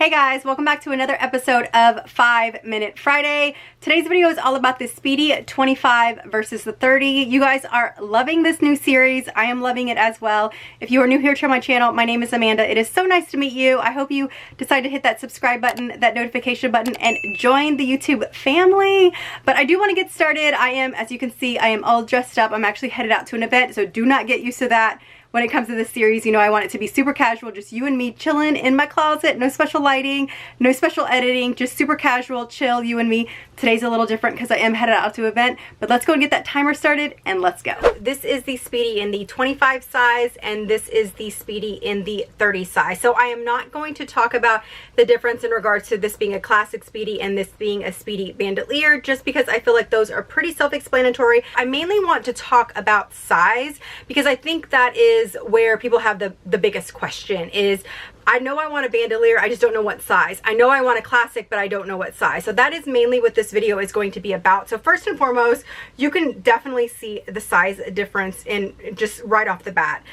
Hey guys, welcome back to another episode of 5 Minute Friday. Today's video is all about the Speedy 25 versus the 30. You guys are loving this new series. I am loving it as well. If you are new here to my channel, my name is Amanda. It is so nice to meet you. I hope you decide to hit that subscribe button, that notification button, and join the YouTube family. But I do want to get started. As you can see, I am all dressed up. I'm actually headed out to an event, so do not get used to that. When it comes to this series, you know I want it to be super casual, just you and me chilling in my closet, no special lighting, no special editing, just super casual, chill, you and me. Today's a little different because I am headed out to an event, but let's go and get that timer started and let's go. This is the Speedy in the 25 size and this is the Speedy in the 30 size. So I am not going to talk about the difference in regards to this being a classic Speedy and this being a Speedy bandolier, just because I feel like those are pretty self-explanatory. I mainly want to talk about size because I think that is where people have the biggest question is, I know I want a bandolier, I just don't know what size. I know I want a classic, but I don't know what size. So that is mainly what this video is going to be about. So first and foremost, you can definitely see the size difference in just right off the bat.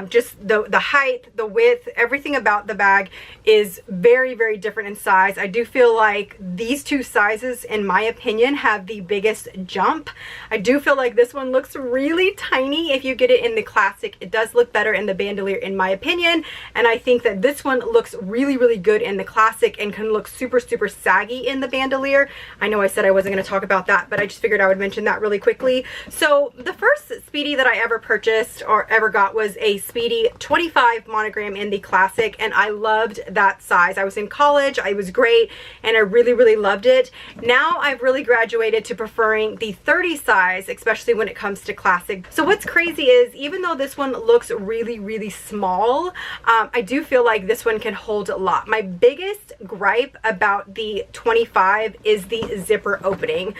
Just the height, the width, everything about the bag is very, very different in size. I do feel like these two sizes, in my opinion, have the biggest jump. I do feel like this one looks really tiny if you get it in the classic. It does look better in the bandolier, in my opinion. And I think that this one looks really, really good in the classic and can look super, super saggy in the bandolier. I know I said I wasn't going to talk about that, but I just figured I would mention that really quickly. So the first Speedy that I ever purchased or ever got was a Speedy 25 monogram in the classic, and I loved that size. I was in college, I was great, and I really, really loved it. Now I've really graduated to preferring the 30 size, especially when it comes to classic. So what's crazy is, even though this one looks really, really small, I do feel like this one can hold a lot. My biggest gripe about the 25 is the zipper opening.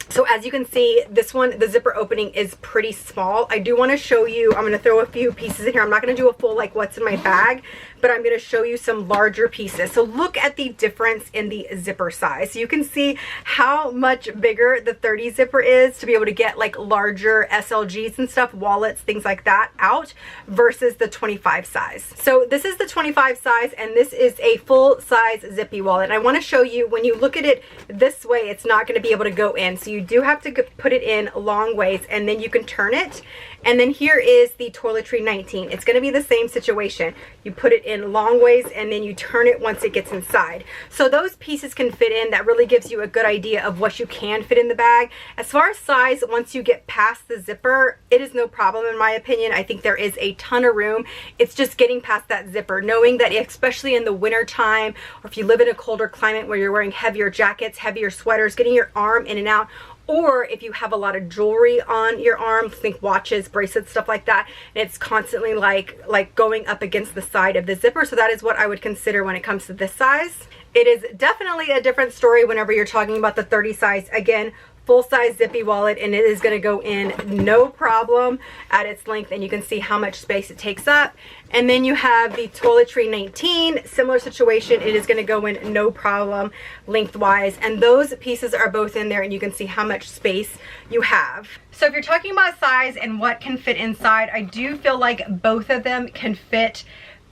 So as you can see, this one, the zipper opening is pretty small. I do want to show you, I'm going to throw a few pieces in here. I'm not going to do a full like what's in my bag, but I'm going to show you some larger pieces. So look at the difference in the zipper size. So you can see how much bigger the 30 zipper is to be able to get like larger SLGs and stuff, wallets, things like that out versus the 25 size. So this is the 25 size and this is a full size zippy wallet. And I want to show you, when you look at it this way, it's not going to be able to go in. So you do have to put it in long ways and then you can turn it. And then here is the toiletry 19. It's going to be the same situation. You put it in long ways and then you turn it once it gets inside. So those pieces can fit in. That really gives you a good idea of what you can fit in the bag. As far as size, once you get past the zipper, it is no problem in my opinion. I think there is a ton of room. It's just getting past that zipper, knowing that especially in the winter time, or if you live in a colder climate where you're wearing heavier jackets, heavier sweaters, getting your arm in and out, or if you have a lot of jewelry on your arm, think watches, bracelets, stuff like that, and it's constantly like going up against the side of the zipper. So that is what I would consider when it comes to this size. It is definitely a different story whenever you're talking about the 30 size. Again, full size zippy wallet, and it is going to go in no problem at its length, and you can see how much space it takes up. And then you have the toiletry 19, similar situation. It is going to go in no problem lengthwise, and those pieces are both in there, and you can see how much space you have. So if you're talking about size and what can fit inside, I do feel like both of them can fit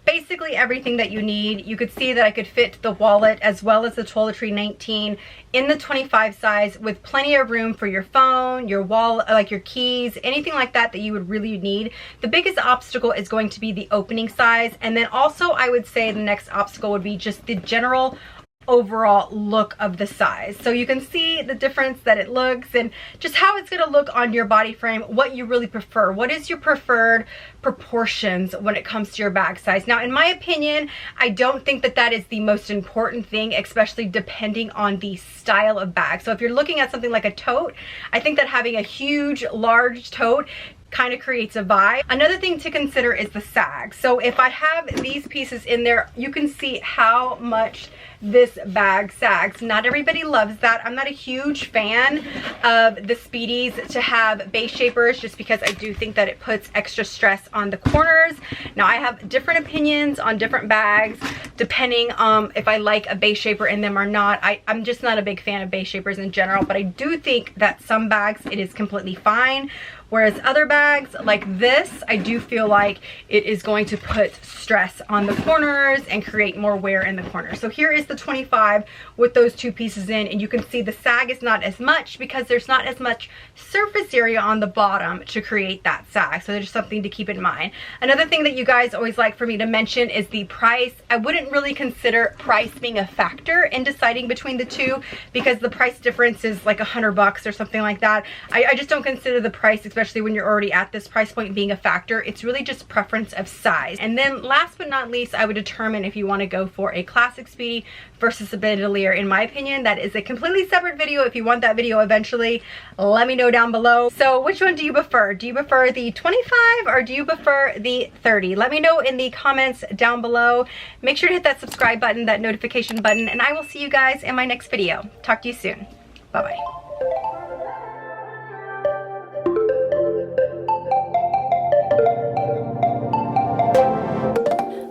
basically everything that you need. You could see that I could fit the wallet as well as the toiletry 19 in the 25 size with plenty of room for your phone, your wallet, like your keys, anything like that that you would really need. The biggest obstacle is going to be the opening size, and then also I would say the next obstacle would be just the general overall look of the size. So you can see the difference that it looks and just how it's going to look on your body frame, what you really prefer. What is your preferred proportions when it comes to your bag size? Now, in my opinion, I don't think that that is the most important thing, especially depending on the style of bag. So if you're looking at something like a tote, I think that having a huge, large tote kind of creates a vibe. Another thing to consider is the sag. So if I have these pieces in there, you can see how much this bag sags. Not everybody loves that. I'm not a huge fan of the Speedies to have base shapers, just because I do think that it puts extra stress on the corners. Now I have different opinions on different bags depending if I like a base shaper in them or not. I'm just not a big fan of base shapers in general, but I do think that some bags it is completely fine Whereas other bags like this, I do feel like it is going to put stress on the corners and create more wear in the corners. So here is the 25 with those two pieces in, and you can see the sag is not as much because there's not as much surface area on the bottom to create that sag. So there's something to keep in mind. Another thing that you guys always like for me to mention is the price. I wouldn't really consider price being a factor in deciding between the two because the price difference is like $100 or something like that. I just don't consider the price, especially when you're already at this price point, being a factor. It's really just preference of size. And then last but not least, I would determine if you want to go for a classic Speedy versus a bandolier. In my opinion, that is a completely separate video. If you want that video eventually, let me know down below. So which one do you prefer? Do you prefer the 25 or do you prefer the 30? Let me know in the comments down below. Make sure to hit that subscribe button, that notification button, and I will see you guys in my next video. Talk to you soon. Bye-bye.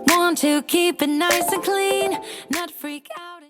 Want to keep it nice and clean, not freak out.